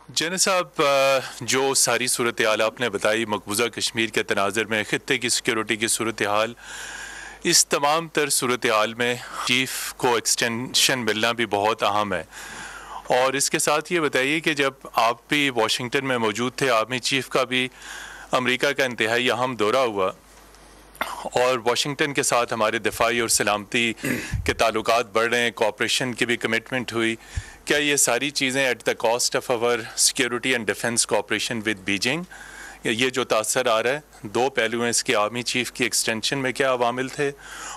جنید صاحب، جو ساری صورتحال آپ نے بتائی مقبوضہ کشمیر کے تناظر میں خطے کی سیکیورٹی کی صورتحال، اس تمام تر صورتحال میں چیف کو ایکسٹینشن ملنا بھی بہت اہم ہے. اور اس کے ساتھ یہ بتائیے کہ جب آپ بھی واشنگٹن میں موجود تھے، آرمی چیف کا بھی امریکہ کا انتہائی اہم دورہ ہوا اور واشنگٹن کے ساتھ ہمارے دفاعی اور سلامتی کے تعلقات بڑھ رہے ہیں، کوآپریشن کی بھی کمٹمنٹ ہوئی. کیا یہ ساری چیزیں at the cost of our security and defence cooperation with Beijing? یہ جو تاثر آ رہا ہے، دو پہلو ہیں اس کے، آرمی چیف کی ایکسٹینشن میں کیا عوامل تھے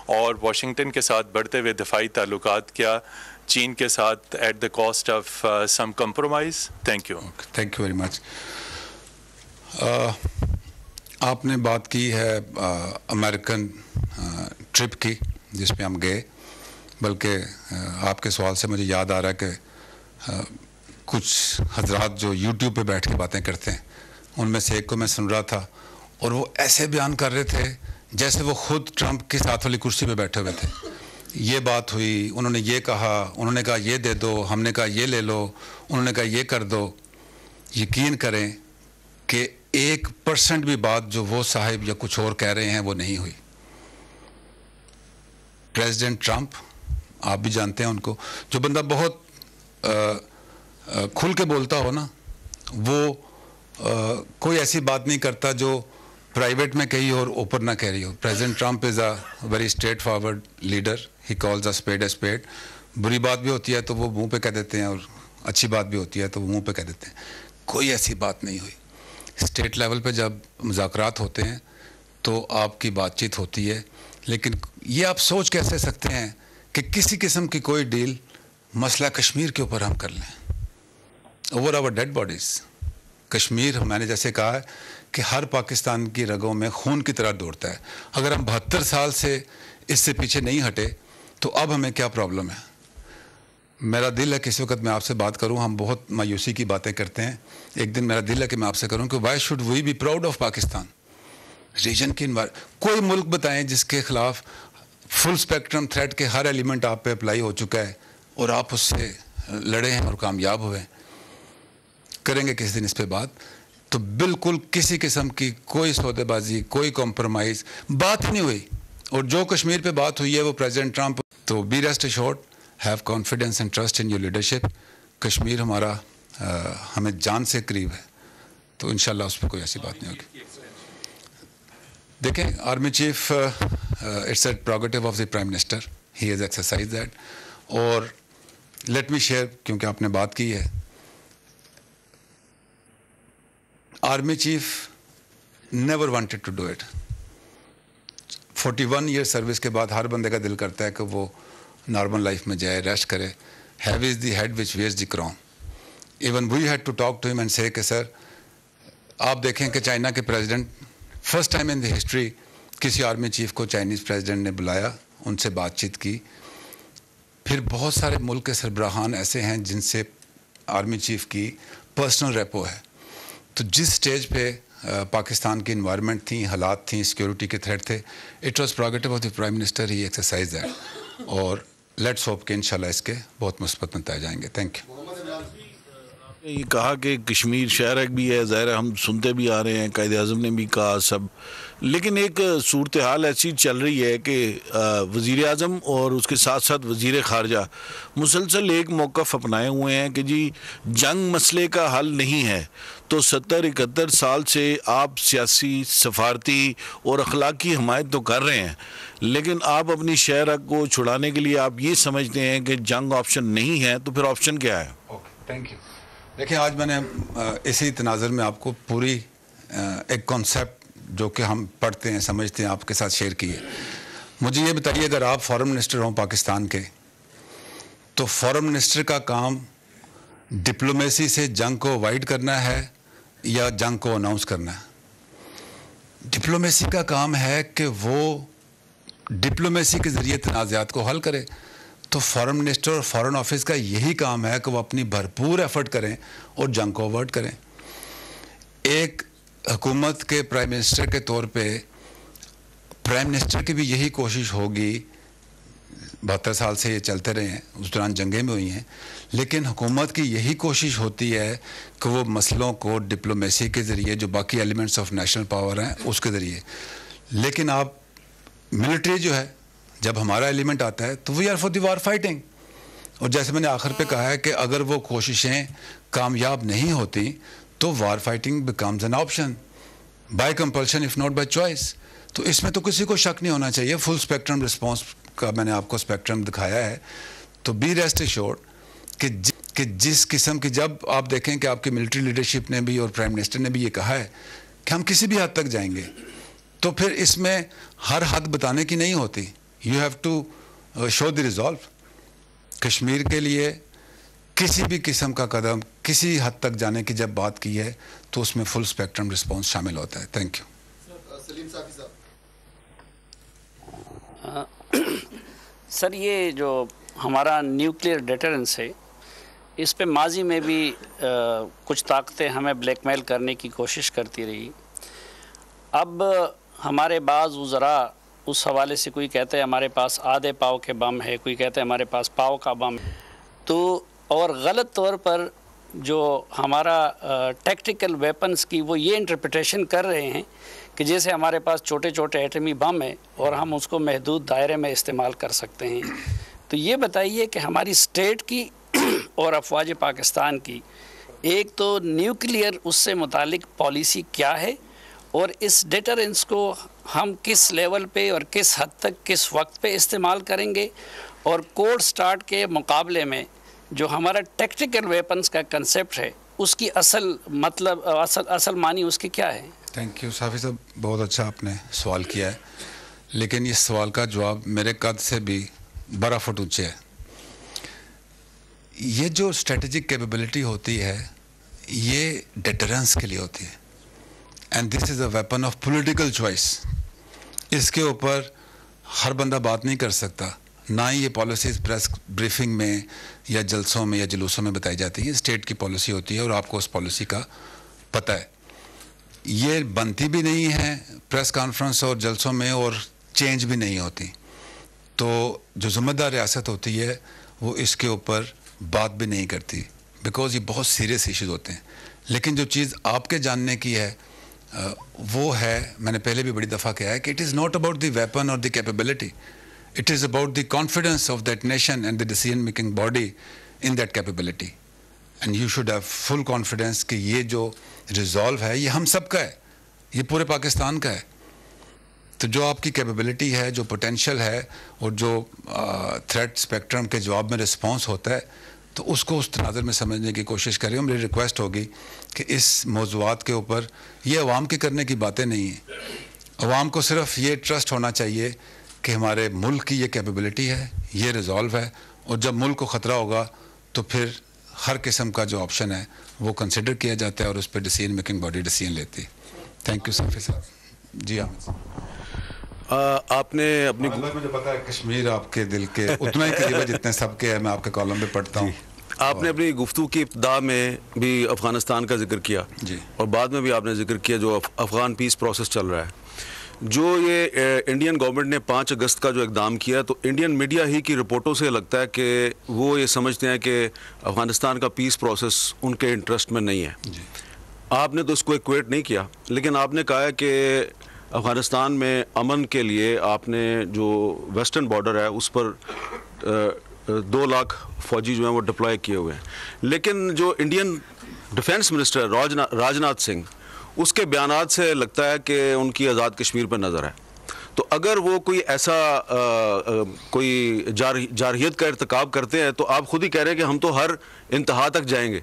اور واشنگٹن کے ساتھ بڑھتے ہوئے دفاعی تعلقات کیا چین کے ساتھ at the cost of some compromise? Thank you. Thank you very much. آپ نے بات کی ہے امریکن ٹرپ کی جس پہ ہم گئے، بلکہ آپ کے سوال سے مجھے یاد آ رہا ہے کہ کچھ حضرات جو یوٹیوب پہ بیٹھ کے باتیں کرتے ہیں، ان میں سے ایک کو میں سن رہا تھا اور وہ ایسے بیان کر رہے تھے جیسے وہ خود ٹرمپ کے ساتھ والی کرسی پہ بیٹھے ہوئے تھے. یہ بات ہوئی، انہوں نے یہ کہا، انہوں نے کہا یہ دے دو، ہم نے کہا یہ لے لو، انہوں نے کہا یہ کر دو. یقین کریں کہ 1% بھی بات جو وہ صاحب یا کچھ اور کہہ رہے ہیں وہ نہیں ہوئی. پریزیڈنٹ ٹرمپ، آپ بھی جانتے ہیں ان کو، جو بندہ بہت کھل کے بولتا ہو نا، وہ کوئی ایسی بات نہیں کرتا جو پرائیویٹ میں کہی ہو اور اوپر نہ کہہ رہی ہو. President Trump is a very straightforward leader. He calls a spade a spade. بری بات بھی ہوتی ہے تو وہ منہ پہ کہہ دیتے ہیں اور اچھی بات بھی ہوتی ہے تو وہ منہ پہ کہہ دیتے ہیں. کوئی ایسی بات نہیں ہوئی. اسٹیٹ لیول پہ جب مذاکرات ہوتے ہیں تو آپ کی بات چیت ہوتی ہے، لیکن یہ آپ سوچ کیسے سکتے ہیں کہ کسی قسم کی کوئی ڈیل مسئلہ کشمیر کے اوپر ہم کر لیں؟ اوور آور ڈیڈ باڈیز. کشمیر، میں نے جیسے کہا ہے کہ ہر پاکستان کی رگوں میں خون کی طرح دوڑتا ہے. اگر ہم 72 سال سے اس سے پیچھے نہیں ہٹے تو اب ہمیں کیا پرابلم ہے؟ میرا دل ہے کسی وقت میں آپ سے بات کروں، ہم بہت مایوسی کی باتیں کرتے ہیں. ایک دن میرا دل ہے کہ میں آپ سے کروں کہ why should we be proud of Pakistan region کی کوئی ملک بتائیں جس کے خلاف فل اسپیکٹرم تھریٹ کے ہر ایلیمنٹ آپ پہ اپلائی ہو چکا ہے اور آپ اس سے لڑے ہیں اور کامیاب ہوئے. کریں گے کسی دن اس پہ بات. تو بالکل کسی قسم کی کوئی سودے بازی، کوئی کمپرومائز بات ہی نہیں ہوئی. اور جو کشمیر پہ بات ہوئی ہے وہ پریزیڈنٹ ٹرمپ. تو be rest assured, have confidence and trust in your leadership. Kashmir ہمارا ہمیں جان سے قریب ہے، تو انشاءاللہ اس پہ کوئی ایسی بات نہیں ہوگی. دیکھیں، army chief it's a prerogative of the prime minister, he has exercise that. اور لیٹ می شیئر، کیونکہ آپ نے بات کی ہے، army chief never wanted to do it. 41 year service کے بعد ہر بندے کا دل کرتا ہے کہ وہ نارمل لائف میں جائے، ریسٹ کرے. Heavy is the head which wears the crown. Even we had to talk to him and say کہ سر، آپ دیکھیں کہ چائنا کے president first time in the history کسی آرمی چیف کو چائنیز پریزیڈنٹ نے بلایا، ان سے بات چیت کی. پھر بہت سارے ملک کے سربراہان ایسے ہیں جن سے آرمی چیف کی پرسنل ریپو ہے. تو جس سٹیج پہ پاکستان کی انوائرمنٹ تھیں، حالات تھیں، سیکیورٹی کے تھریٹ تھے، it was prerogative of the prime minister, he exercise that. اور لیٹس ہوپ کہ انشاءاللہ اس کے بہت مثبت نتائج آئیں گے. Thank you. یہ کہا کہ کشمیر شہر ایک بھی ہے، ظاہر ہم سنتے بھی آ رہے ہیں، قائد اعظم نے بھی کہا سب، لیکن ایک صورتحال ایسی چل رہی ہے کہ وزیر اعظم اور اس کے ساتھ ساتھ وزیر خارجہ مسلسل ایک موقف اپنائے ہوئے ہیں کہ جی جنگ مسئلے کا حل نہیں ہے. تو 70-71 سال سے آپ سیاسی، سفارتی اور اخلاقی حمایت تو کر رہے ہیں، لیکن آپ اپنی شہر کو چھڑانے کے لیے آپ یہ سمجھتے ہیں کہ جنگ آپشن نہیں ہے، تو پھر آپشن کیا ہے؟ Thank you. دیکھیں، آج میں نے اسی تناظر میں آپ کو پوری ایک کانسیپٹ جو کہ ہم پڑھتے ہیں، سمجھتے ہیں، آپ کے ساتھ شیئر کی ہے. مجھے یہ بتائیے، اگر آپ فارن منسٹر ہوں پاکستان کے، تو فارن منسٹر کا کام ڈپلومیسی سے جنگ کو اوائڈ کرنا ہے یا جنگ کو اناؤنس کرنا ہے؟ ڈپلومیسی کا کام ہے کہ وہ ڈپلومیسی کے ذریعے تنازعات کو حل کرے. تو فارن منسٹر اور فارن آفس کا یہی کام ہے کہ وہ اپنی بھرپور ایفرٹ کریں اور جنگ کو اوائڈ کریں. ایک حکومت کے پرائم منسٹر کے طور پہ پرائم منسٹر کی بھی یہی کوشش ہوگی 72 سال سے یہ چلتے رہے ہیں, اس دوران جنگیں بھی ہوئی ہیں, لیکن حکومت کی یہی کوشش ہوتی ہے کہ وہ مسئلوں کو ڈپلومیسی کے ذریعے, جو باقی ایلیمنٹس آف نیشنل پاور ہیں اس کے ذریعے, لیکن آپ ملٹری جو ہے, جب ہمارا ایلیمنٹ آتا ہے تو we are for the war fighting. اور جیسے میں نے آخر پہ کہا ہے کہ اگر وہ کوششیں کامیاب نہیں ہوتی تو war fighting becomes an option by compulsion of not by choice. تو اس میں تو کسی کو شک نہیں ہونا چاہیے. فل اسپیکٹرم رسپانس کا میں نے آپ کو اسپیکٹرم دکھایا ہے. تو بی ریسٹ ایشورڈ کہ جس قسم کی, جب آپ دیکھیں کہ آپ کی ملٹری لیڈرشپ نے بھی اور پرائم منسٹر نے بھی یہ کہا ہے کہ ہم کسی بھی حد تک جائیں گے, تو پھر اس میں ہر حد بتانے کی نہیں ہوتی. You have to show the resolve. Kashmir کے لیے کسی بھی قسم کا قدم کسی حد تک جانے کی جب بات کی ہے تو اس میں فل اسپیکٹرم رسپانس شامل ہوتا ہے. Thank you. سلیم صافی صاحب. سر, یہ جو ہمارا نیوکلیئر ڈیٹرنس ہے, اس پہ ماضی میں بھی کچھ طاقتیں ہمیں بلیک میل کرنے کی کوشش کرتی رہی. اب ہمارے بعض وزراء اس حوالے سے, کوئی کہتا ہے ہمارے پاس آدھے پاؤ کے بم ہے, کوئی کہتا ہے ہمارے پاس پاؤ کا بم ہے, تو اور غلط طور پر جو ہمارا ٹیکٹیکل ویپنز کی وہ یہ انٹرپریٹیشن کر رہے ہیں کہ جیسے ہمارے پاس چھوٹے چھوٹے ایٹمی بم ہیں اور ہم اس کو محدود دائرے میں استعمال کر سکتے ہیں. تو یہ بتائیے کہ ہماری اسٹیٹ کی اور افواج پاکستان کی ایک تو نیوکلیئر اس سے متعلق پالیسی کیا ہے, اور اس ڈیٹرنس کو ہم کس لیول پہ اور کس حد تک کس وقت پہ استعمال کریں گے, اور کوڈ سٹارٹ کے مقابلے میں جو ہمارا ٹیکٹیکل ویپنز کا کنسیپٹ ہے اس کی اصل مطلب اصل معنی اس کی کیا ہے؟ تھینک یو صافی صاحب, بہت اچھا آپ نے سوال کیا ہے, لیکن اس سوال کا جواب میرے قد سے بھی 12 فٹ اونچے ہے. یہ جو اسٹریٹجک کیپیبلٹی ہوتی ہے یہ ڈیٹرنس کے لیے ہوتی ہے, and this is a weapon of political choice. اس کے اوپر ہر بندہ بات نہیں کر سکتا, نہ ہی یہ پالیسیز پریس بریفنگ میں یا جلسوں میں یا جلوسوں میں بتائی جاتی ہیں. اسٹیٹ کی پالیسی ہوتی ہے اور آپ کو اس پالیسی کا پتہ ہے. یہ بنتی بھی نہیں ہے پریس کانفرنس اور جلسوں میں, اور چینج بھی نہیں ہوتی. تو جو ذمہ دار ریاست ہوتی ہے وہ اس کے اوپر بات بھی نہیں کرتی, بیکاز یہ بہت سیریس ایشوز ہوتے ہیں. لیکن جو چیز آپ کے جاننے کی ہے وہ ہے, میں نے پہلے بھی بڑی دفعہ کہا ہے کہ it is not about the weapon اور the capability, it is about the confidence of that nation and the decision making body in that capability. And you should have full confidence کہ یہ جو ریزالو ہے یہ ہم سب کا ہے, یہ پورے پاکستان کا ہے. تو جو آپ کی کیپیبلٹی ہے, جو پوٹینشیل ہے, اور جو تھریٹ اسپیکٹرم کے جواب میں رسپانس ہوتا ہے, تو اس کو اس تناظر میں سمجھنے کی کوشش کریں. میری ریکویسٹ ہوگی کہ اس موضوعات کے اوپر یہ عوام کے کرنے کی باتیں نہیں ہیں. عوام کو صرف یہ ٹرسٹ ہونا چاہیے کہ ہمارے ملک کی یہ کیپیبلٹی ہے, یہ ریزالو ہے, اور جب ملک کو خطرہ ہوگا تو پھر ہر قسم کا جو آپشن ہے وہ کنسیڈر کیا جاتا ہے اور اس پہ ڈیسیژن میکنگ باڈی ڈیسیژن لیتی ہے. تھینک یو صافی صاحب. جی ہاں, آپ نے اپنی مجھے پتا ہے کشمیر آپ کے دل کے اتنا ہی قریب ہے جتنے سب کے ہے. میں آپ کے کالم پہ پڑھتا ہوں. آپ نے اپنی گفتگو کی ابتدا میں بھی افغانستان کا ذکر کیا, جی, اور بعد میں بھی آپ نے ذکر کیا جو افغان پیس پروسیس چل رہا ہے. جو یہ انڈین گورنمنٹ نے 5 اگست کا جو اقدام کیا, تو انڈین میڈیا ہی کی رپورٹوں سے لگتا ہے کہ وہ یہ سمجھتے ہیں کہ افغانستان کا پیس پروسیس ان کے انٹرسٹ میں نہیں ہے. جی, آپ نے تو اس کو ایکویٹ نہیں کیا, لیکن آپ نے کہا ہے کہ افغانستان میں امن کے لیے آپ نے جو ویسٹرن بارڈر ہے اس پر 2 لاکھ فوجی جو ہیں وہ ڈپلوائے کیے ہوئے ہیں. لیکن جو Indian defence minister Raj Nath Singh, اس کے بیانات سے لگتا ہے کہ ان کی آزاد کشمیر پر نظر ہے. تو اگر وہ کوئی ایسا کوئی جارحیت کا ارتکاب کرتے ہیں, تو آپ خود ہی کہہ رہے ہیں کہ ہم تو ہر انتہا تک جائیں گے.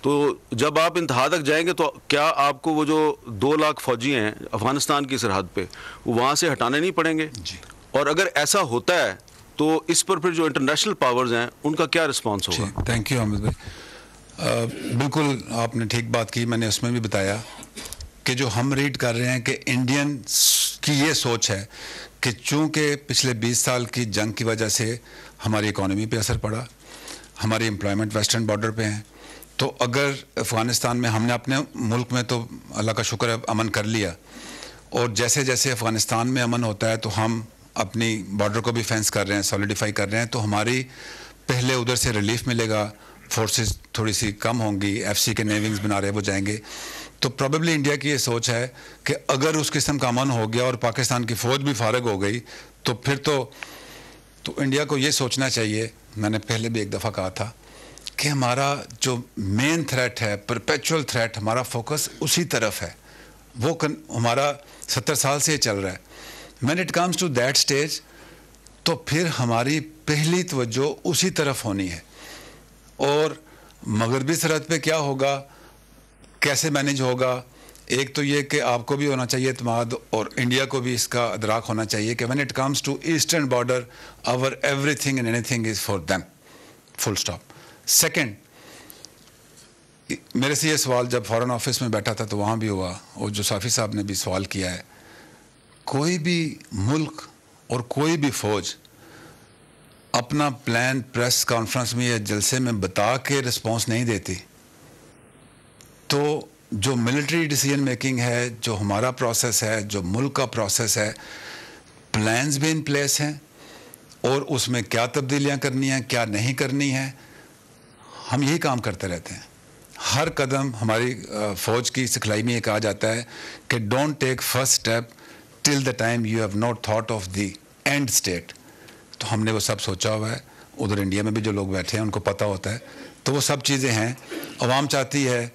تو جب آپ انتہا تک جائیں گے تو کیا آپ کو وہ جو 2 لاکھ فوجی ہیں افغانستان کی سرحد پہ, وہ وہاں سے ہٹانے نہیں پڑیں گے؟ جی, اور اگر ایسا ہوتا ہے تو اس پر پھر جو انٹرنیشنل پاورز ہیں ان کا کیا رسپانس ہوگا؟ تھینک یو حامد بھائی. بالکل آپ نے ٹھیک بات کی. میں نے اس میں بھی بتایا کہ جو ہم ریڈ کر رہے ہیں کہ انڈین کی یہ سوچ ہے کہ چونکہ پچھلے 20 سال کی جنگ کی وجہ سے ہماری اکانومی پہ اثر پڑا, ہماری امپلائمنٹ ویسٹرن بارڈر پہ ہیں, تو اگر افغانستان میں ہم نے اپنے ملک میں تو اللہ کا شکر ہے امن کر لیا, اور جیسے جیسے افغانستان میں امن ہوتا ہے تو ہم اپنی بارڈر کو بھی فینس کر رہے ہیں, سالیڈیفائی کر رہے ہیں, تو ہماری پہلے ادھر سے ریلیف ملے گا, فورسز تھوڑی سی کم ہوں گی, ایف سی کے نیونگز بنا رہے وہ جائیں گے. تو پروبیبلی انڈیا کی یہ سوچ ہے کہ اگر اس قسم کا امن ہو گیا اور پاکستان کی فوج بھی فارغ ہو گئی تو پھر تو انڈیا کو یہ سوچنا چاہیے, میں نے پہلے بھی ایک دفعہ کہا تھا کہ ہمارا جو مین تھریٹ ہے, پرپیچول تھریٹ, ہمارا فوکس اسی طرف ہے, وہ ہمارا 70 سال سے یہ چل رہا ہے. when it comes to that stage تو پھر ہماری پہلی توجہ اسی طرف ہونی ہے. اور مغربی سرحد پہ کیا ہوگا, کیسے مینج ہوگا, ایک تو یہ کہ آپ کو بھی ہونا چاہیے اعتماد اور انڈیا کو بھی اس کا ادراک ہونا چاہیے کہ when it comes to eastern border our everything and anything is for them, full stop. Second, میرے سے یہ سوال جب فارن آفس میں بیٹھا تھا تو وہاں بھی ہوا, اور جو صافی صاحب نے بھی سوال کیا ہے, کوئی بھی ملک اور کوئی بھی فوج اپنا پلان پریس کانفرنس میں یا جلسے میں بتا کے رسپانس نہیں دیتی. تو جو ملٹری ڈیسیجن میکنگ ہے, جو ہمارا پروسیس ہے, جو ملک کا پروسیس ہے, پلانز بھی ان پلیس ہیں, اور اس میں کیا تبدیلیاں کرنی ہیں, کیا نہیں کرنی ہیں, ہم یہی کام کرتے رہتے ہیں. ہر قدم ہماری فوج کی سکھلائی میں یہ کہا جاتا ہے کہ don't take first step till the time you have not thought of the end state. تو ہم نے وہ سب سوچا ہوا ہے, ادھر انڈیا میں بھی جو لوگ بیٹھے ہیں ان کو پتہ ہوتا ہے. تو وہ سب چیزیں ہیں. عوام چاہتی ہے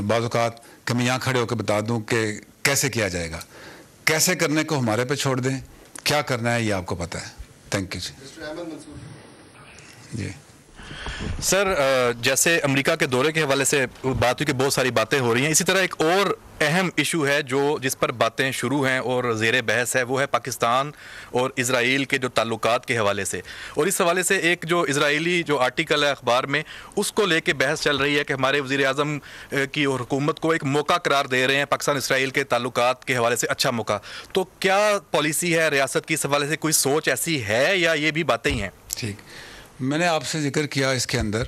بعض اوقات کہ میں یہاں کھڑے ہو کے بتا دوں کہ کیسے کیا جائے گا, کیسے کرنے کو ہمارے پہ چھوڑ دیں, کیا کرنا ہے یہ آپ کو پتہ ہے. تھینک یو جی. سر, جیسے امریکہ کے دورے کے حوالے سے بات ہوئی کہ بہت ساری باتیں ہو رہی ہیں, اسی طرح ایک اور اہم ایشو ہے جس پر باتیں شروع ہیں اور زیر بحث ہے, وہ ہے پاکستان اور اسرائیل کے جو تعلقات کے حوالے سے. اور اس حوالے سے ایک جو اسرائیلی جو آرٹیکل ہے اخبار میں, اس کو لے کے بحث چل رہی ہے کہ ہمارے وزیر اعظم کی اور حکومت کو ایک موقع قرار دے رہے ہیں پاکستان اسرائیل کے تعلقات کے حوالے سے, اچھا موقع. تو کیا پالیسی ہے ریاست کی اس حوالے سے, کوئی سوچ ایسی ہے یا یہ بھی باتیں ہی ہیں؟ ٹھیک, میں نے آپ سے ذکر کیا اس کے اندر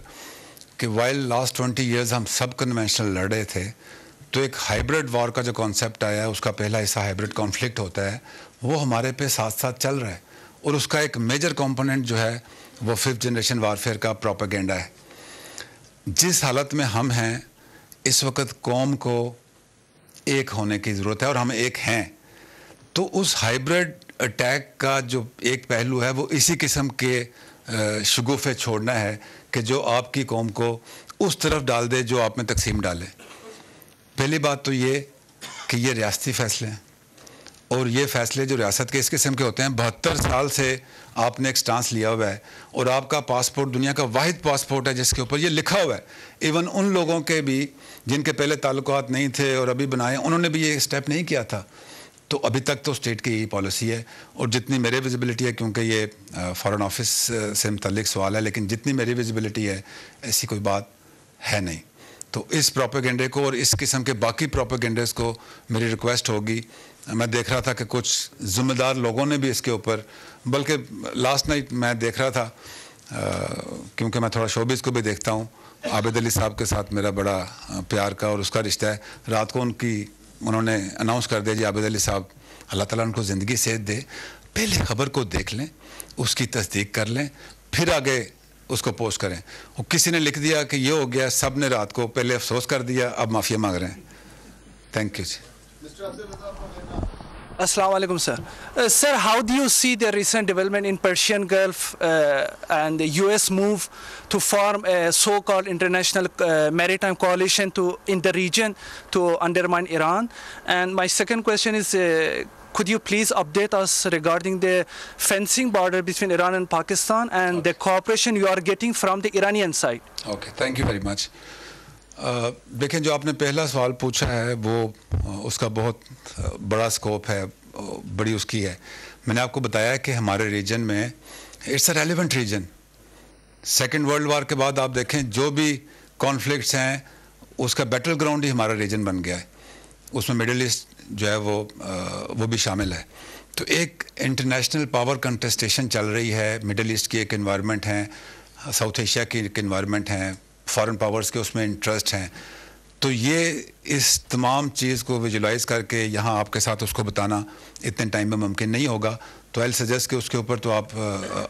کہ وائل لاسٹ 20 ایئرز ہم سب کنونشنل لڑ رہے تھے, تو ایک ہائبرڈ وار کا جو کانسیپٹ آیا ہے, اس کا پہلا حصہ ہائبرڈ کانفلکٹ ہوتا ہے, وہ ہمارے پہ ساتھ ساتھ چل رہا ہے. اور اس کا ایک میجر کمپوننٹ جو ہے وہ 5th جنریشن وارفیئر کا پروپیگنڈا ہے. جس حالت میں ہم ہیں اس وقت قوم کو ایک ہونے کی ضرورت ہے, اور ہم ایک ہیں. تو اس ہائبرڈ اٹیک کا جو ایک پہلو ہے وہ اسی قسم کے شگوفے چھوڑنا ہے کہ جو آپ کی قوم کو اس طرف ڈال دے جو آپ میں تقسیم ڈالے. پہلی بات تو یہ کہ یہ ریاستی فیصلے ہیں, اور یہ فیصلے جو ریاست کے اس قسم کے ہوتے ہیں, 72 سال سے آپ نے ایک سٹانس لیا ہوا ہے, اور آپ کا پاسپورٹ دنیا کا واحد پاسپورٹ ہے جس کے اوپر یہ لکھا ہوا ہے. ایون ان لوگوں کے بھی جن کے پہلے تعلقات نہیں تھے اور ابھی بنائے, انہوں نے بھی یہ اسٹیپ نہیں کیا تھا. تو ابھی تک تو اسٹیٹ کی یہی پالیسی ہے, اور جتنی میرے ویزیبلٹی ہے, کیونکہ یہ فارن آفس سے متعلق سوال ہے, لیکن جتنی میری ویزیبلٹی ہے ایسی کوئی بات ہے نہیں. تو اس پروپیگنڈے کو اور اس قسم کے باقی پروپیگنڈیز کو میری ریکویسٹ ہوگی. میں دیکھ رہا تھا کہ کچھ ذمہ دار لوگوں نے بھی اس کے اوپر, بلکہ لاسٹ نائٹ میں دیکھ رہا تھا, کیونکہ میں تھوڑا شوبز کو بھی دیکھتا ہوں, عابد علی صاحب کے ساتھ میرا بڑا پیار کا اور اس کا رشتہ ہے. رات کو انہوں نے اناؤنس کر دیا, جی عابد علی صاحب اللہ تعالیٰ ان کو زندگی صحت دے, پہلے خبر کو دیکھ لیں, اس کی تصدیق کر لیں, پھر آگے اس کو پوسٹ کریں. اور کسی نے لکھ دیا کہ یہ ہو گیا, سب نے رات کو پہلے افسوس کر دیا, اب معافی مانگ رہے ہیں. Thank you ji. Assalamu alaikum, sir. Sir, how do you see the recent development in Persian Gulf and the US move to form a so-called international maritime coalition in the region to undermine Iran? And my second question is, could you please update us regarding the fencing border between Iran and Pakistan and the cooperation you are getting from the Iranian side? Okay, thank you very much. دیکھیں, جو آپ نے پہلا سوال پوچھا ہے وہ اس کا بہت بڑا سکوپ ہے, بڑی اس کی ہے. میں نے آپ کو بتایا کہ ہمارے ریجن میں it's a relevant region. Second world war کے بعد آپ دیکھیں جو بھی کانفلکٹس ہیں اس کا بیٹل گراؤنڈ ہی ہمارا ریجن بن گیا ہے. اس میں مڈل ایسٹ جو ہے وہ بھی شامل ہے. تو ایک انٹرنیشنل پاور کنٹسٹیشن چل رہی ہے. مڈل ایسٹ کی ایک انوائرمنٹ ہے, ساؤتھ ایشیا کی ایک انوائرمنٹ ہے, فارن پاورز کے اس میں انٹرسٹ ہیں. تو یہ اس تمام چیز کو ویژولائز کر کے یہاں آپ کے ساتھ اس کو بتانا اتنے ٹائم میں ممکن نہیں ہوگا. تو I'll suggest کہ اس کے اوپر تو آپ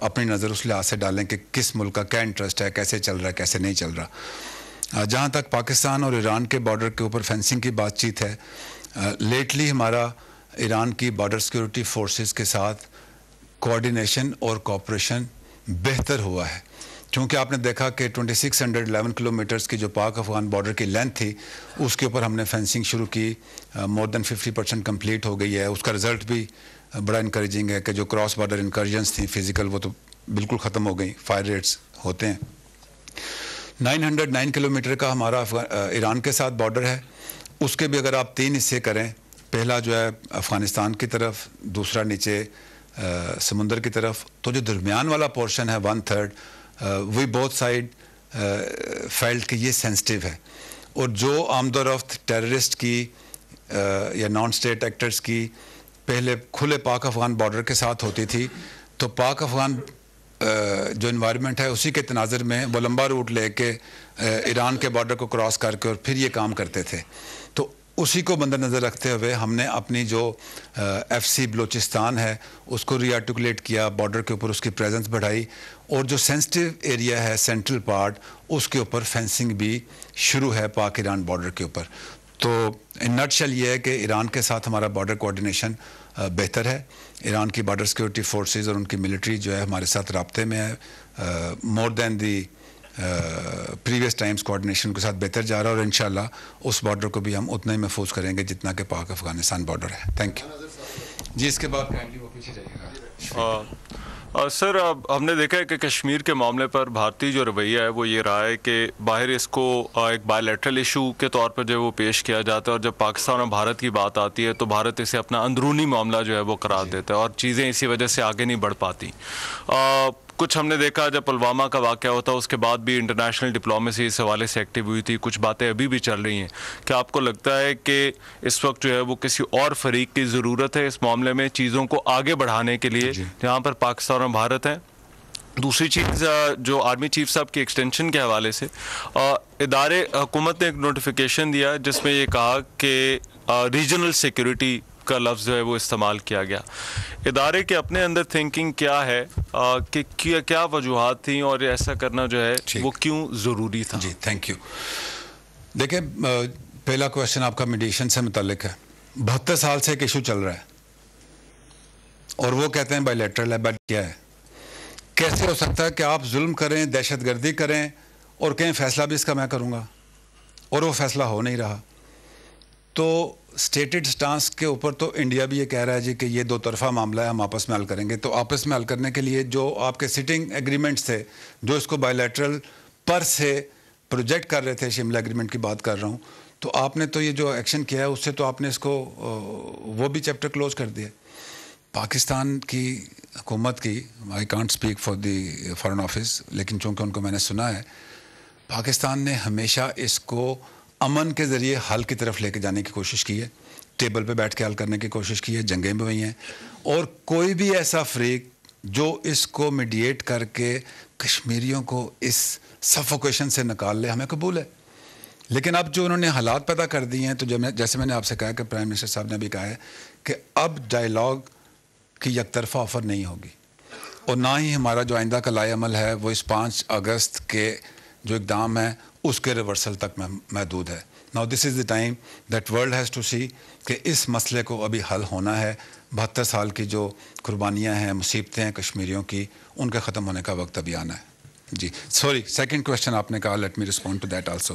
اپنی نظر اس لحاظ سے ڈالیں کہ کس ملک کا کیا انٹرسٹ ہے, کیسے چل رہا ہے, کیسے نہیں چل رہا. جہاں تک پاکستان اور ایران کے بارڈر کے اوپر فینسنگ کی بات چیت ہے, لیٹلی ہمارا ایران کی بارڈر سیکورٹی فورسز کے ساتھ کوآرڈینیشن اور کوآپریشن بہتر ہوا ہے. چونکہ آپ نے دیکھا کہ 2611 کلومیٹرز کی جو پاک افغان بارڈر کی لینتھ تھی, اس کے اوپر ہم نے فینسنگ شروع کی, مور دین 50% کمپلیٹ ہو گئی ہے. اس کا رزلٹ بھی بڑا انکریجنگ ہے کہ جو کراس بارڈر انکرجنس تھیں فزیکل, وہ تو بالکل ختم ہو گئی, فائر ریٹس ہوتے ہیں. 909 کلومیٹر کا ہمارا ایران کے ساتھ بارڈر ہے. اس کے بھی اگر آپ 3 حصے کریں, پہلا جو ہے افغانستان کی طرف, دوسرا نیچے سمندر کی طرف, تو جو درمیان والا پورشن ہے 1/3 وی بوتھ سائڈ فیلڈ کہ یہ سینسٹیو ہے. اور جو آمد و رفت ٹیررسٹ کی یا نان اسٹیٹ ایکٹرز کی پہلے کھلے پاک افغان بارڈر کے ساتھ ہوتی تھی, تو پاک افغان جو انوائرمنٹ ہے اسی کے تناظر میں وہ لمبا روٹ لے کے ایران کے بارڈر کو کراس کر کے اور پھر یہ کام کرتے تھے. تو اسی کو مد نظر رکھتے ہوئے ہم نے اپنی جو FC بلوچستان ہے اس کو ری آرٹیکولیٹ کیا, بارڈر کے اوپر اس کی پریزنس بڑھائی, اور جو سینسٹیو ایریا ہے سینٹرل پارٹ اس کے اوپر فینسنگ بھی شروع ہے پاک ایران بارڈر کے اوپر. تو ان نٹ شل یہ ہے کہ ایران کے ساتھ ہمارا بارڈر کوآرڈینیشن بہتر ہے. ایران کی بارڈر سیکورٹی فورسز اور ان کی ملٹری جو ہے ہمارے ساتھ رابطے میں ہے, مور دین دی پریویس ٹائمز کوآرڈینیشن کے ساتھ بہتر جا رہا ہے, اور انشاءاللہ اس بارڈر کو بھی ہم اتنا ہی محفوظ کریں گے جتنا کہ پاک افغانستان بارڈر ہے. تھینک یو جی. اس کے بعد کائنڈلی وہ پیچھے جائیے گا. سر, ہم نے دیکھا ہے کہ کشمیر کے معاملے پر بھارتی جو رویہ ہے وہ یہ رہا ہے کہ باہر اس کو ایک بائی لیٹرل ایشو کے طور پر جو ہے وہ پیش کیا جاتا ہے, اور جب پاکستان اور بھارت کی بات آتی ہے تو بھارت اسے اپنا اندرونی معاملہ جو ہے وہ قرار دیتا ہے, اور چیزیں اسی وجہ سے آگے نہیں بڑھ پاتی. کچھ ہم نے دیکھا جب پلوامہ کا واقعہ ہوتا اس کے بعد بھی انٹرنیشنل ڈپلومیسی اس حوالے سے ایکٹیو ہوئی تھی, کچھ باتیں ابھی بھی چل رہی ہیں. کیا آپ کو لگتا ہے کہ اس وقت جو ہے وہ کسی اور فریق کی ضرورت ہے اس معاملے میں چیزوں کو آگے بڑھانے کے لیے جہاں پر پاکستان اور بھارت ہیں؟ دوسری چیز جو آرمی چیف صاحب کی ایکسٹینشن کے حوالے سے, ادارے حکومت نے ایک نوٹیفیکیشن دیا جس میں یہ کہا کہ ریجنل سیکیورٹی کا لفظ جو ہے وہ استعمال کیا گیا. ادارے کے اپنے اندر تھنکنگ کیا ہے کہ کیا وجوہات تھیں اور ایسا کرنا جو ہے وہ کیوں ضروری تھا؟ جی تھینک یو. دیکھیں, پہلا کویشچن آپ کا میڈیشن سے متعلق ہے. 72 سال سے ایک ایشو چل رہا ہے اور وہ کہتے ہیں بائی لیٹرل ہے. بٹ کیا ہے, کیسے ہو سکتا ہے کہ آپ ظلم کریں, دہشت گردی کریں اور کہیں فیصلہ بھی اس کا میں کروں گا, اور وہ فیصلہ ہو نہیں رہا؟ تو اسٹیٹڈ سٹانس کے اوپر تو انڈیا بھی یہ کہہ رہا ہے جی کہ یہ 2 طرفہ معاملہ ہے, ہم آپس میں حل کریں گے. تو آپس میں حل کرنے کے لیے جو آپ کے سٹنگ ایگریمنٹس تھے جو اس کو بائی لیٹرل پر سے پروجیکٹ کر رہے تھے, شملہ ایگریمنٹ کی بات کر رہا ہوں, تو آپ نے تو یہ جو ایکشن کیا ہے اس سے تو آپ نے اس کو وہ بھی چیپٹر کلوز کر دیا. پاکستان کی حکومت کی, I can't speak for the foreign office, لیکن چونکہ ان کو میں نے سنا ہے, پاکستان نے ہمیشہ اس کو امن کے ذریعے حل کی طرف لے کے جانے کی کوشش کی ہے, ٹیبل پہ بیٹھ کے حل کرنے کی کوشش کی ہے, جنگیں بھی ہوئی ہیں, اور کوئی بھی ایسا فریق جو اس کو میڈیٹ کر کے کشمیریوں کو اس سفوکیشن سے نکال لے ہمیں قبول ہے. لیکن اب جو انہوں نے حالات پیدا کر دیے ہیں, تو جیسے میں نے آپ سے کہا کہ پرائم منسٹر صاحب نے بھی کہا ہے کہ اب ڈائیلاگ کی یک طرفہ آفر نہیں ہوگی, اور نہ ہی ہمارا جو آئندہ کا لائے عمل ہے وہ اس 5 اگست کے جو اقدام ہے اس کے ریورسل تک محدود ہے. Now this is the time that world has to see کہ اس مسئلے کو ابھی حل ہونا ہے. 72 سال کی جو قربانیاں ہیں, مصیبتیں ہیں کشمیریوں کی, ان کے ختم ہونے کا وقت ابھی آنا ہے. جی سوری, سیکنڈ کویشچن آپ نے کہا, let me respond to that also.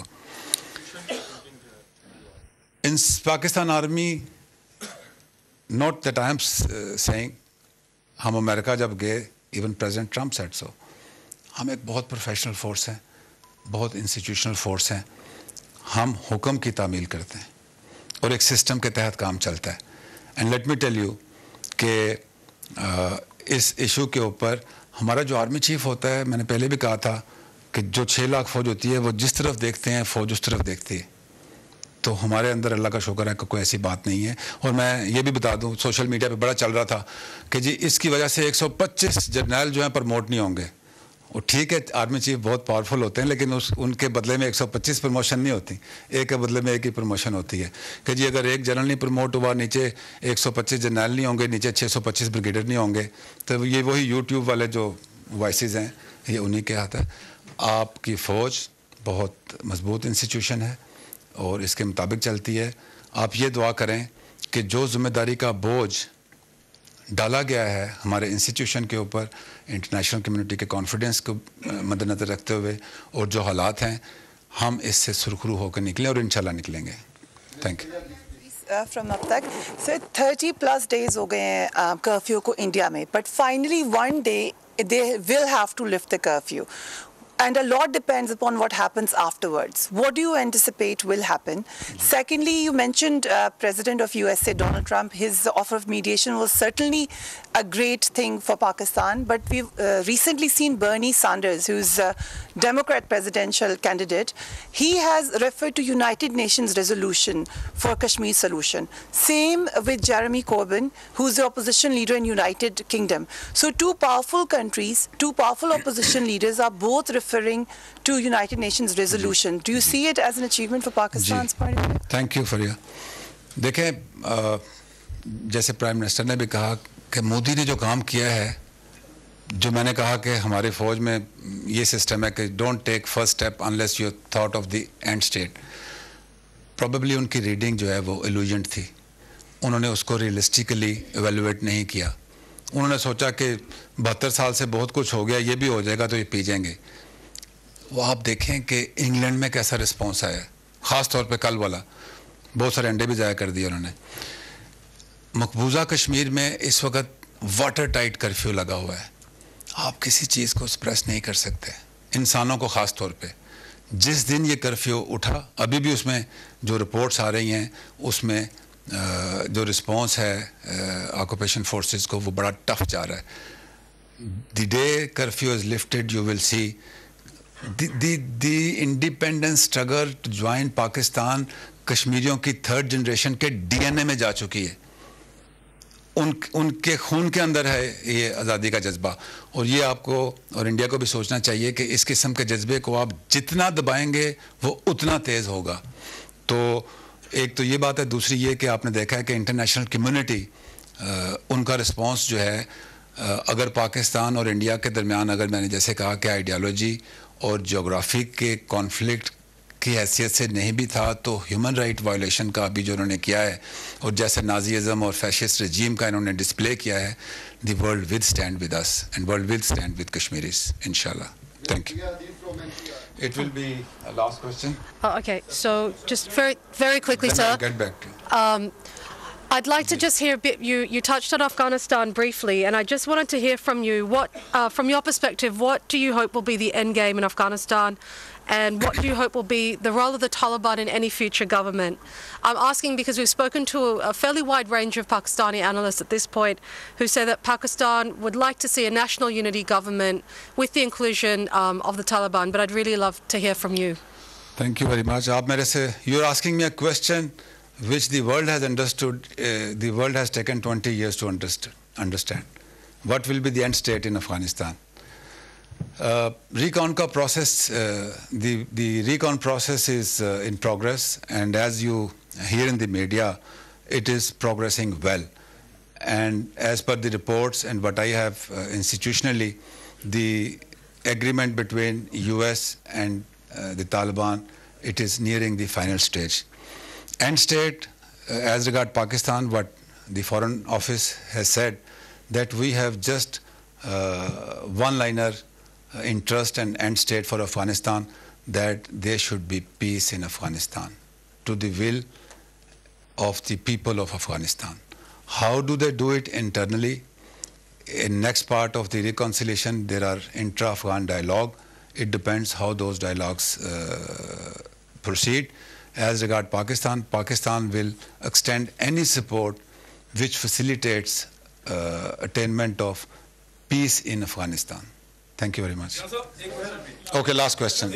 In Pakistan army, not that I am saying, ہم امریکہ جب گئے, even president Trump said so, ہم ایک بہت پروفیشنل فورس ہیں, بہت انسٹیٹیوشنل فورس ہیں. ہم حکم کی تعمیل کرتے ہیں اور ایک سسٹم کے تحت کام چلتا ہے. And let me tell you کہ اس ایشو کے اوپر ہمارا جو آرمی چیف ہوتا ہے, میں نے پہلے بھی کہا تھا کہ جو 6 لاکھ فوج ہوتی ہے وہ جس طرف دیکھتے ہیں فوج اس طرف دیکھتی ہے. تو ہمارے اندر اللہ کا شکر ہے کہ کوئی ایسی بات نہیں ہے. اور میں یہ بھی بتا دوں, سوشل میڈیا پہ بڑا چل رہا تھا کہ جی اس کی وجہ سے 125 جرنیل جو ہیں پرموٹ نہیں ہوں گے. وہ ٹھیک ہے آرمی چیف بہت پاورفل ہوتے ہیں لیکن ان کے بدلے میں 125 پروموشن نہیں ہوتی, ایک کے بدلے میں ایک ہی پروموشن ہوتی ہے کہ جی اگر ایک جنرل نہیں پروموٹ ہوا نیچے 125 جنرل نہیں ہوں گے, نیچے 625 بریگیڈیئر نہیں ہوں گے, تو یہ وہی یوٹیوب والے جو وائسز ہیں یہ انہی کے ہاتھ ہے. آپ کی فوج بہت مضبوط انسٹیٹیوشن ہے اور اس کے مطابق چلتی ہے. آپ یہ دعا کریں کہ جو ذمہ داری کا بوجھ ڈالا گیا ہے ہمارے انسٹیٹیوشن کے اوپر انٹرنیشنل کمیونٹی کے کانفیڈنس کو مد نظر رکھتے ہوئے اور جو حالات ہیں ہم اس سے سرخرو ہو کر نکلیں اور انشاءاللہ نکلیں گے. Thank you. فرام اب تک سر 30+ days ہو گئے ہیں کرفیو کو انڈیا میں, but finally one day they will have to lift the curfew. And a lot depends upon what happens afterwards. What do you anticipate will happen? Secondly, you mentioned President of USA, Donald Trump. His offer of mediation was certainly a great thing for Pakistan. But we've recently seen Bernie Sanders, who's a Democrat presidential candidate. He has referred to United Nations resolution for Kashmir solution. Same with Jeremy Corbyn, who's the opposition leader in United Kingdom. So two powerful countries, two powerful opposition leaders are both referring to United Nations resolution. Do you see it as an achievement for Pakistan's point of view? Thank you for you. دیکھیں جیسے prime minister نے بھی کہا کہ مودی نے جو کام کیا ہے, جو میں نے کہا کہ ہماری فوج میں یہ سسٹم ہے کہ don't take first step unless you thought of the end state. Probably ان کی ریڈنگ جو ہے وہ ایلوژنٹ تھی, انہوں نے اس کو ریئلسٹکلی ایویلویٹ نہیں کیا. انہوں نے سوچا کہ 72 سال سے بہت کچھ ہو گیا, یہ بھی ہو جائے گا تو یہ پی جائیں گے. وہ آپ دیکھیں کہ انگلینڈ میں کیسا رسپانس آیا, خاص طور پہ کل والا, بہت سارے انڈے بھی ضائع کر دیے انہوں نے. مقبوضہ کشمیر میں اس وقت واٹر ٹائٹ کرفیو لگا ہوا ہے, آپ کسی چیز کو سپریس نہیں کر سکتے, انسانوں کو خاص طور پہ. جس دن یہ کرفیو اٹھا, ابھی بھی اس میں جو رپورٹس آ رہی ہیں اس میں جو رسپانس ہے آکوپیشن فورسز کو وہ بڑا ٹف جا رہا ہے. The day curfew is lifted you will see the independence struggle to join Pakistan کشمیریوں کی 3rd جنریشن کے DNA میں جا چکی ہے. ان کے خون کے اندر ہے یہ آزادی کا جذبہ, اور یہ آپ کو اور انڈیا کو بھی سوچنا چاہیے کہ اس قسم کے جذبے کو آپ جتنا دبائیں گے وہ اتنا تیز ہوگا. تو ایک تو یہ بات ہے, دوسری یہ کہ آپ نے دیکھا ہے کہ انٹرنیشنل کمیونٹی ان کا رسپانس جو ہے, اگر پاکستان اور انڈیا کے درمیان اگر میں نے جیسے کہا کہ آئیڈیالوجی اور جغرافی کے کانفلکٹ کی حیثیت سے نہیں بھی تھا, تو ہیومن رائٹ وائلیشن کا بھی جو انہوں نے کیا ہے اور جیسے نازیزم اور فیشسٹ رجیم کا انہوں نے ڈسپلے کیا ہے, the world will stand with us and world will stand with Kashmiris انشاءاللہ. Thank you. It will be a last question. Okay, so just very quickly, Then sir. I'll get back to you. I'd like to just hear a bit. You touched on Afghanistan briefly, and I just wanted to hear from you from your perspective, what do you hope will be the end game in Afghanistan, and what do you hope will be the role of the Taliban in any future government? I'm asking because we've spoken to a fairly wide range of Pakistani analysts at this point who say that Pakistan would like to see a national unity government with the inclusion of the Taliban, but I'd really love to hear from you. Thank you very much. آپ میرے سے you're asking me a question which the world has understood, the world has taken 20 years to understand. What will be the end state in Afghanistan? Recon ka process, the recon process is in progress, and as you hear in the media, it is progressing well. And as per the reports and what I have institutionally, the agreement between US and the Taliban, it is nearing the final stage. End state, as regard Pakistan, what the Foreign Office has said, that we have just one-liner interest and end state for Afghanistan, that there should be peace in Afghanistan to the will of the people of Afghanistan. How do they do it internally? In next part of the reconciliation, there are intra-Afghan dialogue. It depends how those dialogues proceed. As regard Pakistan, Pakistan will extend any support which facilitates attainment of peace in Afghanistan. Thank you very much. Okay, last question.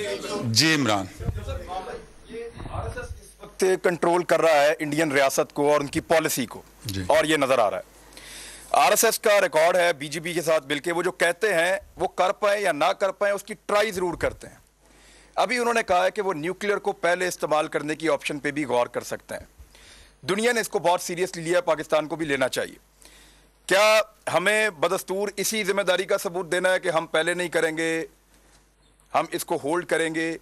Ji Imran. Control کر رہا ہے Indian ریاست کو اور ان کی policy کو, اور یہ نظر آ رہا ہے. RSS کا ریکارڈ ہے BJP کے ساتھ مل کے, وہ جو کہتے ہیں وہ کر پائیں یا نہ کر پائیں اس کی ٹرائی ضرور کرتے ہیں. ابھی انہوں نے کہا ہے کہ وہ نیوکلیئر کو پہلے استعمال کرنے کی آپشن پہ بھی غور کر سکتے ہیں. دنیا نے اس کو بہت سیریسلی لیا ہے, پاکستان کو بھی لینا چاہیے. کیا ہمیں بدستور اسی ذمہ داری کا ثبوت دینا ہے کہ ہم پہلے نہیں کریں گے, ہم اس کو ہولڈ کریں گے,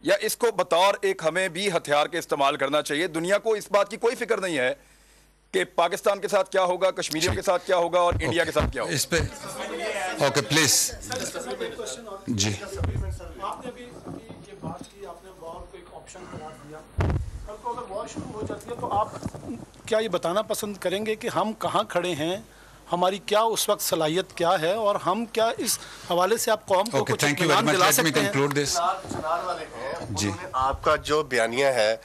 یا اس کو بطور ایک ہمیں بھی ہتھیار کے استعمال کرنا چاہیے؟ دنیا کو اس بات کی کوئی فکر نہیں ہے کہ پاکستان کے ساتھ کیا ہوگا, کشمیریوں کے ساتھ کیا ہوگا اور انڈیا کے ساتھ کیا ہوگا. اس پہ اوکے پلیز جی. آپ نے ابھی یہ بات کی, آپ نے وار کو ایک آپشن قرار دیا. کل کو اگر وار شروع ہو جاتی ہے تو آپ کیا یہ بتانا پسند کریں گے کہ ہم کہاں کھڑے ہیں, ہماری کیا اس وقت صلاحیت کیا ہے, اور ہم کیا اس حوالے سے آپ قوم کو کچھ اطمینان دلا سکتے ہیں؟ چنار والے ہیں, انہوں نے آپ کا جو بیانیہ ہے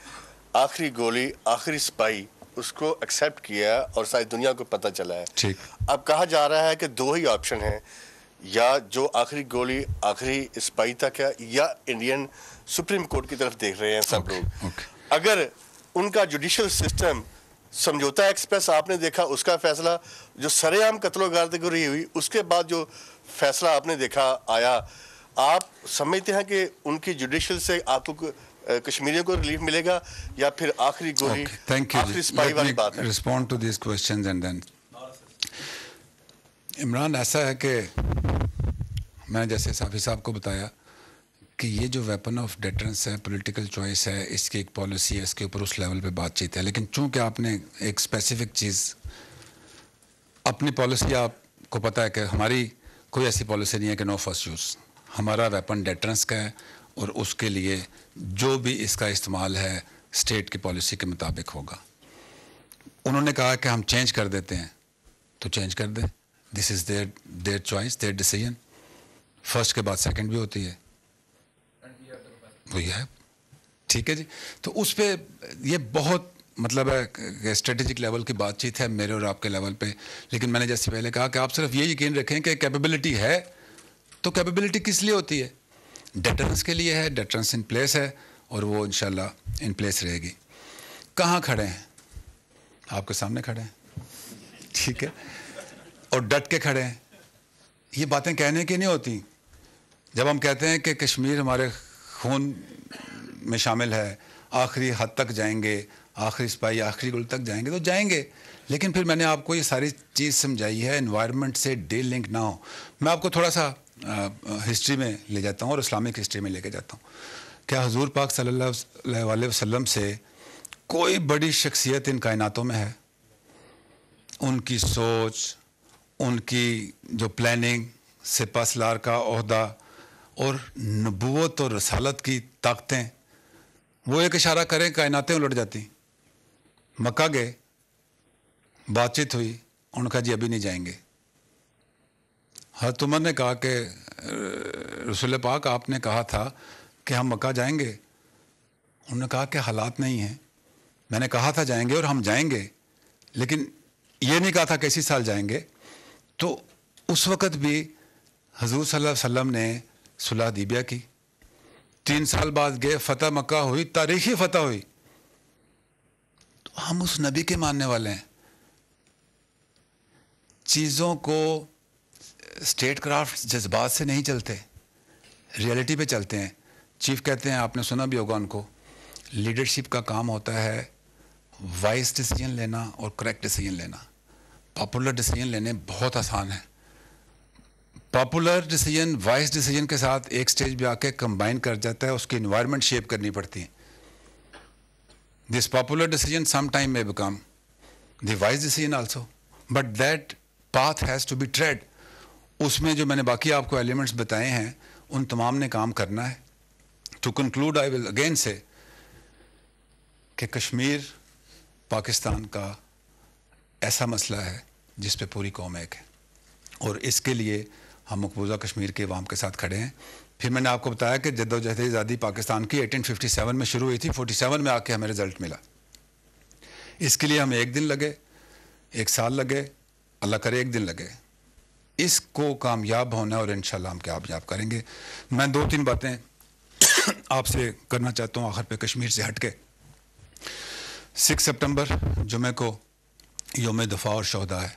آخری گولی آخری سپاہی اس کو ایکسیپٹ کیا ہے اور ساری دنیا کو پتہ چلا ہے. اب کہا جا رہا ہے کہ دو ہی آپشن ہیں, یا جو آخری گولی آخری سپاہی تک ہے, یا انڈین سپریم کورٹ کی طرف دیکھ رہے ہیں سب لوگ. اگر ان کا جوڈیشل سسٹم سمجھوتا ایکسپریس آپ نے دیکھا, اس کا فیصلہ جو سرے عام قتل و غارت ہوئی, اس کے بعد جو فیصلہ آپ نے دیکھا آیا, آپ سمجھتے ہیں کہ ان کی جوڈیشل سے آپ کو کشمیریوں کو ریلیف ملے گا, یا پھر آخری گولی آخری سپاہی والی بات ہے؟ Respond to these questions and then. Imran, ایسا ہے کہ میں جیسے صافی صاحب کو بتایا کہ یہ جو ویپن آف ڈیٹرنس ہے, پولیٹیکل چوائس ہے, اس کی ایک پالیسی ہے, اس کے اوپر اس لیول پہ بات چیت ہے. لیکن چونکہ آپ نے ایک اسپیسیفک چیز, اپنی پالیسی آپ کو پتہ ہے کہ ہماری کوئی ایسی پالیسی نہیں ہے کہ نو فرسٹ یوز. ہمارا ویپن ڈیٹرنس کا ہے, اور اس کے لیے جو بھی اس کا استعمال ہے اسٹیٹ کی پالیسی کے مطابق ہوگا. انہوں نے کہا کہ ہم چینج کر دیتے ہیں, تو چینج کر دیں. This is their choice, their decision. First کے بعد سیکنڈ بھی ہوتی ہے, وہی ہے, ٹھیک ہے جی. تو اس پہ یہ بہت مطلب ہے کہ اسٹریٹجک لیول کی بات چیت ہے میرے اور آپ کے لیول پہ. لیکن میں نے جیسے پہلے کہا کہ آپ صرف یہ یقین رکھیں کہ کیپیبلٹی ہے, تو کیپیبلٹی کس لیے ہوتی ہے؟ ڈیٹرنس کے لیے ہے. ڈیٹرنس ان پلیس ہے, اور وہ انشاءاللہ ان پلیس رہے گی. کہاں کھڑے ہیں؟ آپ کے سامنے کھڑے ہیں, ٹھیک ہے, اور ڈٹ کے کھڑے ہیں. یہ باتیں کہنے کی نہیں ہوتی. جب ہم کہتے ہیں کہ کشمیر ہمارے خون میں شامل ہے, آخری حد تک جائیں گے, آخری سپاہی آخری گل تک جائیں گے, تو جائیں گے. لیکن پھر میں نے آپ کو یہ ساری چیز سمجھائی ہے انوائرمنٹ سے ڈے لنک نہ ہو. میں آپ کو تھوڑا سا ہسٹری میں لے جاتا ہوں, اور اسلامک ہسٹری میں لے کے جاتا ہوں. کیا حضور پاک صلی اللہ علیہ وسلم سے کوئی بڑی شخصیت ان کائناتوں میں ہے؟ ان کی سوچ, ان کی جو پلاننگ, سپہ سالار کا عہدہ, اور نبوت اور رسالت کی طاقتیں, وہ ایک اشارہ کریں کائناتیں الٹ جاتی. مکہ گئے, بات چیت ہوئی, ان کا جی ابھی نہیں جائیں گے. حضرت عمر نے کہا کہ رسول پاک آپ نے کہا تھا کہ ہم مکہ جائیں گے. انہوں نے کہا کہ حالات نہیں ہیں. میں نے کہا تھا جائیں گے, اور ہم جائیں گے, لیکن یہ نہیں کہا تھا کہ اسی سال جائیں گے. تو اس وقت بھی حضور صلی اللہ علیہ وسلم نے صلح حدیبیہ کی. 3 سال بعد گئے, فتح مکہ ہوئی, تاریخی فتح ہوئی. تو ہم اس نبی کے ماننے والے ہیں. چیزوں کو اسٹیٹ کرافٹ جذبات سے نہیں چلتے, ریئلٹی پہ چلتے ہیں. چیف کہتے ہیں, آپ نے سنا بھی ہوگا ان کو, لیڈرشپ کا کام ہوتا ہے وائز ڈیسیجن لینا اور کریکٹ ڈیسیجن لینا. پاپولر ڈیسیجن لینے بہت آسان ہے. پاپولر ڈیسیجن وائز ڈیسیجن کے ساتھ ایک سٹیج پہ آ کے کمبائن کر جاتا ہے, اس کی انوائرمنٹ شیپ کرنی پڑتی ہے. This popular decision some time میں become the wise decision also, but that path has to be tread. اس میں جو میں نے باقی آپ کو ایلیمنٹس بتائے ہیں, ان تمام نے کام کرنا ہے. To conclude I will again say کہ کشمیر پاکستان کا ایسا مسئلہ ہے جس پہ پوری قوم ایک ہے, اور اس کے لیے ہم مقبوضہ کشمیر کے عوام کے ساتھ کھڑے ہیں. پھر میں نے آپ کو بتایا کہ جدوجہد آزادی پاکستان کی 1857 میں شروع ہوئی تھی, 47 میں آ کے ہمیں رزلٹ ملا. اس کے لیے ہمیں 1 دن لگے, 1 سال لگے, اللہ کرے 1 دن لگے. اس کو کامیاب ہونا ہے, اور انشاءاللہ ہم کامیاب کریں گے. میں 2-3 باتیں آپ سے کرنا چاہتا ہوں آخر پہ کشمیر سے ہٹ کے. 6 سپٹمبر جمعے کو یوم دفاع اور شہداء ہے.